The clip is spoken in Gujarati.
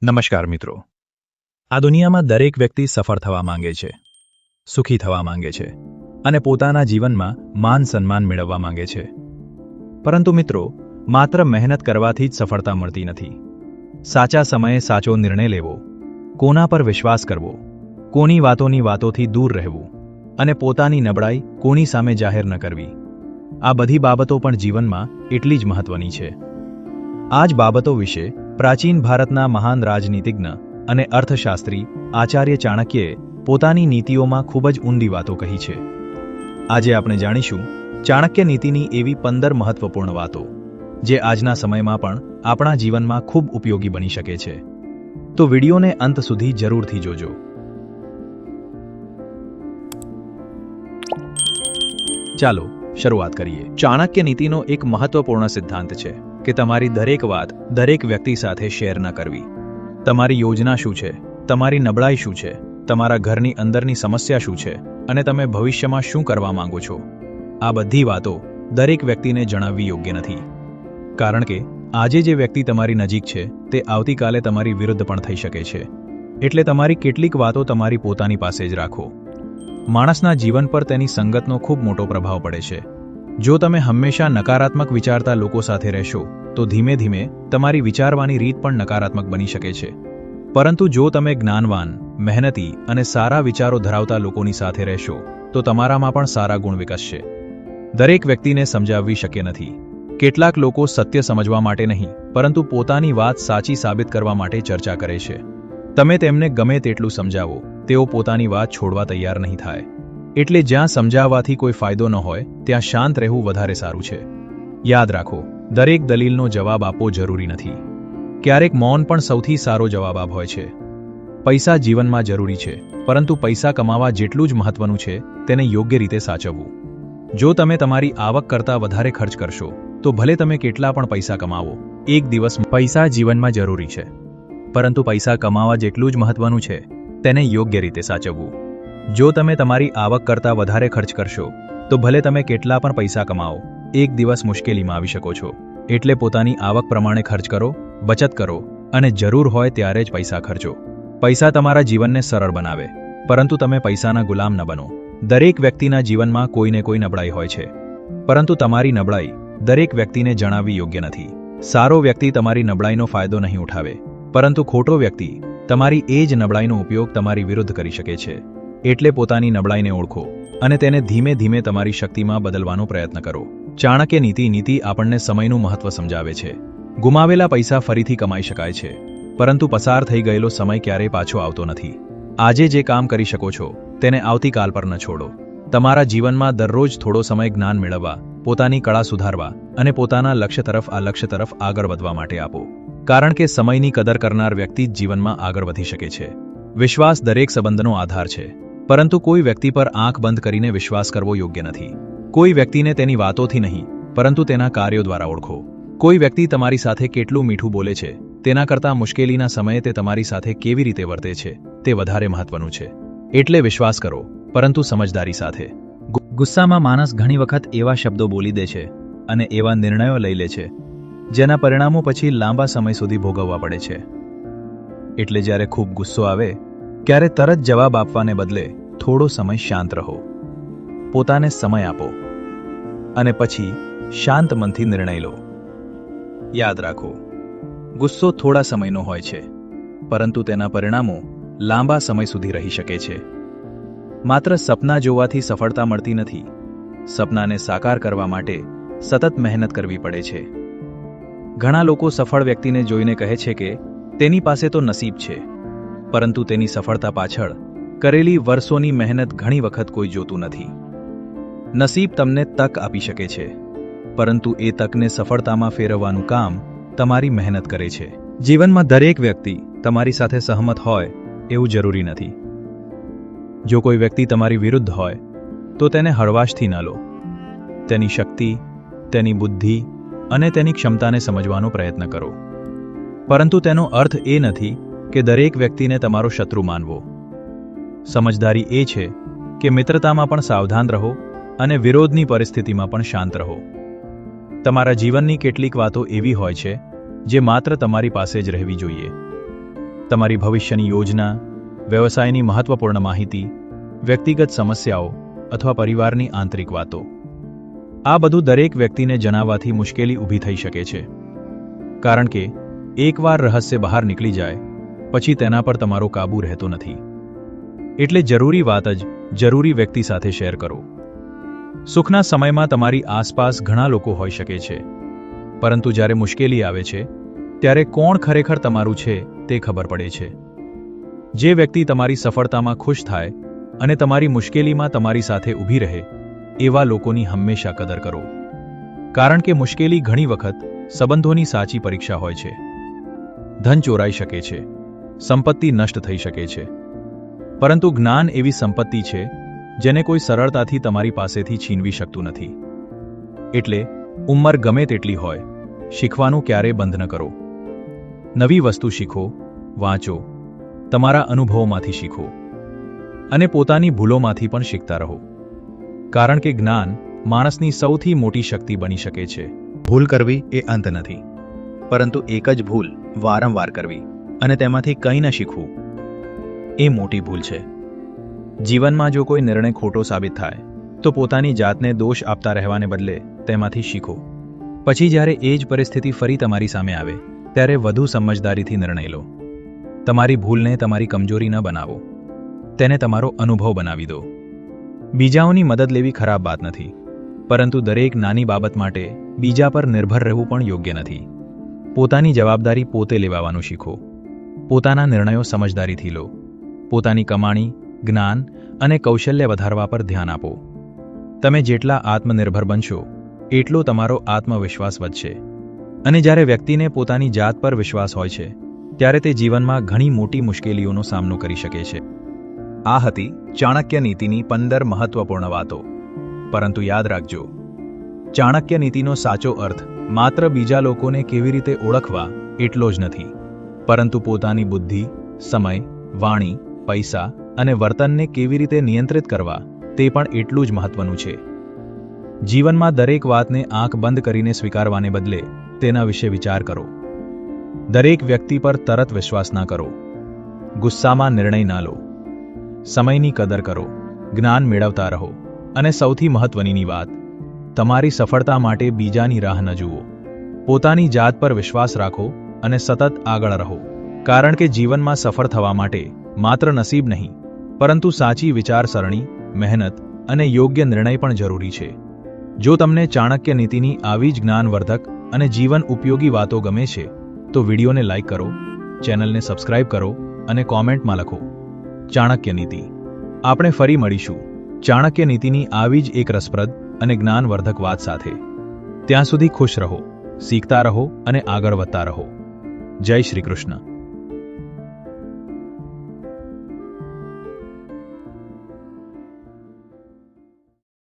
નમસ્કાર મિત્રો. આ દુનિયામાં દરેક વ્યક્તિ સફળ થવા માંગે છે, સુખી થવા માંગે છે અને પોતાના જીવનમાં માન સન્માન મેળવવા માંગે છે. પરંતુ મિત્રો, માત્ર મહેનત કરવાથી જ સફળતા મળતી નથી. સાચા સમયે સાચો નિર્ણય લેવો, કોના પર વિશ્વાસ કરવો, કોની વાતોથી દૂર રહેવું અને પોતાની નબળાઈ કોની સામે જાહેર ન કરવી, આ બધી બાબતો પણ જીવનમાં એટલી જ મહત્વની છે. આ જ બાબતો વિશે પ્રાચીન ભારતના મહાન રાજનીતિજ્ઞ અને અર્થશાસ્ત્રી આચાર્ય ચાણક્યએ પોતાની નીતિઓમાં ખૂબ જ ઊંડી વાતો કહી છે. આજે આપણે જાણીશું ચાણક્ય નીતિની એવી 15 મહત્વપૂર્ણ વાતો જે આજના સમયમાં પણ આપણા જીવનમાં ખૂબ ઉપયોગી બની શકે છે. તો વિડીયોને અંત સુધી જરૂરથી જોજો. ચાલો શરૂઆત કરીએ. ચાણક્ય નીતિનો એક મહત્વપૂર્ણ સિદ્ધાંત છે કે તમારી દરેક વાત દરેક વ્યક્તિ સાથે શેર ન કરવી. તમારી યોજના શું છે, તમારી નબળાઈ શું છે, તમારા ઘરની અંદરની સમસ્યા શું છે અને તમે ભવિષ્યમાં શું કરવા માંગો છો, આ બધી વાતો દરેક વ્યક્તિને જણાવવી યોગ્ય નથી. કારણ કે આજે જે વ્યક્તિ તમારી નજીક છે તે આવતીકાલે તમારી વિરુદ્ધ પણ થઈ શકે છે. એટલે તમારી કેટલીક વાતો તમારી પોતાની પાસે જ રાખો. માણસના જીવન પર તેની સંગતનો ખૂબ મોટો પ્રભાવ પડે છે. જો તમે હંમેશા નકારાત્મક વિચારતા લોકો સાથે રહેશો તો ધીમે ધીમે તમારી વિચારવાની રીત પણ નકારાત્મક બની શકે છે. પરંતુ જો તમે જ્ઞાનવાન, મહેનતી અને સારા વિચારો ધરાવતા લોકોની સાથે રહેશો તો તમારામાં પણ સારા ગુણ વિકસશે. દરેક વ્યક્તિને સમજાવવી શક્ય નથી. કેટલાક લોકો સત્ય સમજવા માટે નહીં પરંતુ પોતાની વાત સાચી સાબિત કરવા માટે ચર્ચા કરે છે. તમે તેમને ગમે તેટલું સમજાવો, તેઓ પોતાની વાત છોડવા તૈયાર નહીં થાય. એટલે જ્યાં સમજાવવાથી કોઈ ફાયદો ન હોય ત્યાં શાંત રહેવું વધારે સારું છે. યાદ રાખો, દરેક દલીલનો જવાબ આપવો જરૂરી નથી. ક્યારેક મૌન પણ સૌથી સારો જવાબ હોય છે. પૈસા જીવનમાં જરૂરી છે, પરંતુ પૈસા કમાવા જેટલું જ મહત્વનું છે તેને યોગ્ય રીતે સાચવવું. જો તમે તમારી આવક કરતાં વધારે ખર્ચ કરશો તો ભલે તમે કેટલા પણ પૈસા કમાવો, એક દિવસ પૈસા જીવનમાં જરૂરી છે, પરંતુ પૈસા કમાવા જેટલું જ મહત્વનું છે તેને યોગ્ય રીતે સાચવવું. જો તમે તમારી આવક કરતાં વધારે ખર્ચ કરશો તો ભલે તમે કેટલા પણ પૈસા કમાઓ, એક દિવસ મુશ્કેલીમાં આવી શકો છો. એટલે પોતાની આવક પ્રમાણે ખર્ચ કરો, બચત કરો અને જરૂર હોય ત્યારે જ પૈસા ખર્ચો. પૈસા તમારા જીવનને સરળ બનાવે, પરંતુ તમે પૈસાના ગુલામ ન બનો. દરેક વ્યક્તિના જીવનમાં કોઈને કોઈ નબળાઈ હોય છે, પરંતુ તમારી નબળાઈ દરેક વ્યક્તિને જણાવવી યોગ્ય નથી. સારો વ્યક્તિ તમારી નબળાઈનો ફાયદો નહીં ઉઠાવે, પરંતુ ખોટો વ્યક્તિ તમારી એ જ નબળાઈનો ઉપયોગ તમારી વિરુદ્ધ કરી શકે છે. એટલે પોતાની નબળાઈને ઓળખો અને તેને ધીમે ધીમે તમારી શક્તિમાં બદલવાનો પ્રયત્ન કરો. ચાણક્ય નીતિ આપણને સમયનું મહત્વ સમજાવે છે. ગુમાવેલા પૈસા ફરીથી કમાઈ શકાય છે, પરંતુ પસાર થઈ ગયેલો સમય ક્યારેય પાછો આવતો નથી. આજે જે કામ કરી શકો છો તેને આવતીકાલ પર ન છોડો. તમારા જીવનમાં દરરોજ થોડો સમય જ્ઞાન મેળવવા, પોતાની કળા સુધારવા અને પોતાના લક્ષ્ય તરફ આગળ વધવા માટે આપો. કારણ કે સમયની કદર કરનાર વ્યક્તિ જ જીવનમાં આગળ વધી શકે છે. વિશ્વાસ દરેક સંબંધનો આધાર છે, પરંતુ કોઈ વ્યક્તિ પર આંખ બંધ કરીને વિશ્વાસ કરવો યોગ્ય નથી. કોઈ વ્યક્તિને તેની વાતોથી નહીં પરંતુ તેના કાર્યો દ્વારા ઓળખો. કોઈ વ્યક્તિ તમારી સાથે કેટલું મીઠું બોલે છે તેના કરતાં મુશ્કેલીના સમયે તે તમારી સાથે કેવી રીતે વર્તે છે તે વધારે મહત્વનું છે. એટલે વિશ્વાસ કરો, પરંતુ સમજદારી સાથે. ગુસ્સામાં માણસ ઘણી વખત એવા શબ્દો બોલી દે છે અને એવા નિર્ણયો લઈ લે છે જેના પરિણામો પછી લાંબા સમય સુધી ભોગવવા પડે છે. એટલે જ્યારે ખૂબ ગુસ્સો આવે ત્યારે તરત જવાબ આપવાને બદલે થોડો સમય શાંત રહો, પોતાને સમય આપો અને પછી શાંત મનથી નિર્ણય લો. યાદ રાખો, ગુસ્સો થોડા સમયનો હોય છે, પરંતુ તેના પરિણામો લાંબા સમય સુધી રહી શકે છે. માત્ર સપના જોવાથી સફળતા મળતી નથી. સપનાને સાકાર કરવા માટે સતત મહેનત કરવી પડે છે. ઘણા લોકો સફળ વ્યક્તિને જોઈને કહે છે કે તેની પાસે તો નસીબ છે, પરંતુ તેની સફળતા પાછળ કરેલી વર્ષોની મહેનત ઘણી વખત કોઈ જોતું નથી. નસીબ તમને તક આપી શકે છે, પરંતુ એ તકને સફળતામાં ફેરવવાનું કામ તમારી મહેનત કરે છે. જીવનમાં દરેક વ્યક્તિ તમારી સાથે સહમત હોય એવું જરૂરી નથી. જો કોઈ વ્યક્તિ તમારી વિરુદ્ધ હોય તો તેને હળવાશથી ન લો. તેની શક્તિ, તેની બુદ્ધિ અને તેની ક્ષમતાને સમજવાનો પ્રયત્ન કરો. પરંતુ તેનો અર્થ એ નથી કે દરેક વ્યક્તિને તમારો શત્રુ માનવો. સમજદારી એ છે કે મિત્રતામાં પણ સાવધાન રહો અને વિરોધની પરિસ્થિતિમાં પણ શાંત રહો. તમારા જીવનની કેટલીક વાતો એવી હોય છે જે માત્ર તમારી પાસે જ રહેવી જોઈએ. તમારી ભવિષ્યની યોજના, વ્યવસાયની મહત્વપૂર્ણ માહિતી, વ્યક્તિગત સમસ્યાઓ અથવા પરિવારની આંતરિક વાતો. આ બધું દરેક વ્યક્તિને જણાવવાથી મુશ્કેલી ઊભી થઈ શકે છે, કારણ કે એકવાર રહસ્ય બહાર નીકળી જાય પછી તેના પર તમારો કાબૂ રહેતો નથી. એટલે જરૂરી વાત જ જરૂરી વ્યક્તિ સાથે શેર કરો. સુખના સમયમાં તમારી આસપાસ ઘણા લોકો હોઈ શકે છે, પરંતુ જ્યારે મુશ્કેલી આવે છે ત્યારે કોણ ખરેખર તમારું છે તે ખબર પડે છે. જે વ્યક્તિ તમારી સફળતામાં ખુશ થાય અને તમારી મુશ્કેલીમાં તમારી સાથે ઊભી રહે, એવા લોકોની હંમેશા કદર કરો. કારણ કે મુશ્કેલી ઘણી વખત સંબંધોની સાચી પરીક્ષા હોય છે. ધન ચોરાઈ શકે છે, સંપત્તિ નષ્ટ થઈ શકે છે, પરંતુ જ્ઞાન એવી સંપત્તિ છે જેને કોઈ સરળતાથી તમારી પાસેથી છીનવી શકતું નથી. એટલે ઉંમર ગમે તેટલી હોય, શીખવાનું ક્યારેય બંધ ન કરો. નવી વસ્તુ શીખો, વાંચો, તમારા અનુભવોમાંથી શીખો અને પોતાની ભૂલોમાંથી પણ શીખતા રહો. કારણ કે જ્ઞાન માણસની સૌથી મોટી શક્તિ બની શકે છે. ભૂલ કરવી એ અંત નથી, પરંતુ એક જ ભૂલ વારંવાર કરવી અને તેમાંથી કંઈ ન શીખવું એ મોટી ભૂલ છે. જીવનમાં જો કોઈ નિર્ણય ખોટો સાબિત થાય તો પોતાની જાતને દોષ આપતા રહેવાને બદલે તેમાંથી શીખો. પછી જ્યારે એ જ પરિસ્થિતિ ફરી તમારી સામે આવે ત્યારે વધુ સમજદારીથી નિર્ણય લો. તમારી ભૂલને તમારી કમજોરી ન બનાવો, તેને તમારો અનુભવ બનાવી દો. બીજાઓની મદદ લેવી ખરાબ વાત નથી, પરંતુ દરેક નાની બાબત માટે બીજા પર નિર્ભર રહેવું પણ યોગ્ય નથી. પોતાની જવાબદારી પોતે લેવાનું શીખો. પોતાના નિર્ણયો સમજદારીથી લો. પોતાની કમાણી, જ્ઞાન અને કૌશલ્ય વધારવા પર ધ્યાન આપો. તમે જેટલા આત્મનિર્ભર બનશો એટલો તમારો આત્મવિશ્વાસ વધશે. અને જ્યારે વ્યક્તિને પોતાની જાત પર વિશ્વાસ હોય છે ત્યારે તે જીવનમાં ઘણી મોટી મુશ્કેલીઓનો સામનો કરી શકે છે. આ હતી ચાણક્ય નીતિની 15 મહત્વપૂર્ણ વાતો. પરંતુ યાદ રાખજો, ચાણક્ય નીતિનો સાચો અર્થ માત્ર બીજા લોકોને કેવી રીતે ઓળખવા એટલો જ નથી, પરંતુ પોતાની બુદ્ધિ, સમય, વાણી, પૈસા અને વર્તનને કેવી રીતે નિયંત્રિત કરવા તે પણ એટલું જ મહત્વનું છે. જીવનમાં દરેક વાતને આંખ બંધ કરીને સ્વીકારવાને બદલે તેના વિશે વિચાર કરો. દરેક વ્યક્તિ પર તરત વિશ્વાસ ના કરો. ગુસ્સામાં નિર્ણય ના લો. સમયની કદર કરો, જ્ઞાન મેળવતા રહો અને સૌથી મહત્વની વાત, તમારી સફળતા માટે બીજાની રાહ ન જુઓ. પોતાની જાત પર વિશ્વાસ રાખો અને સતત આગળ રહો. કારણ કે જીવનમાં સફળ થવા માટે માત્ર નસીબ નહીં, પરંતુ સાચી વિચારસરણી, મહેનત અને યોગ્ય નિર્ણય પણ જરૂરી છે. જો તમને ચાણક્ય નીતિની આવી જ જ્ઞાનવર્ધક અને જીવન ઉપયોગી વાતો ગમે છે તો વિડીયોને લાઈક કરો, ચેનલને સબસ્ક્રાઇબ કરો અને કોમેન્ટમાં લખો ચાણક્ય નીતિ. આપણે ફરી મળીશું ચાણક્ય નીતિની આવી જ એક રસપ્રદ અને જ્ઞાનવર્ધક વાત સાથે. ત્યાં સુધી ખુશ રહો, શીખતા રહો અને આગળ વધતા રહો. જય શ્રી કૃષ્ણ.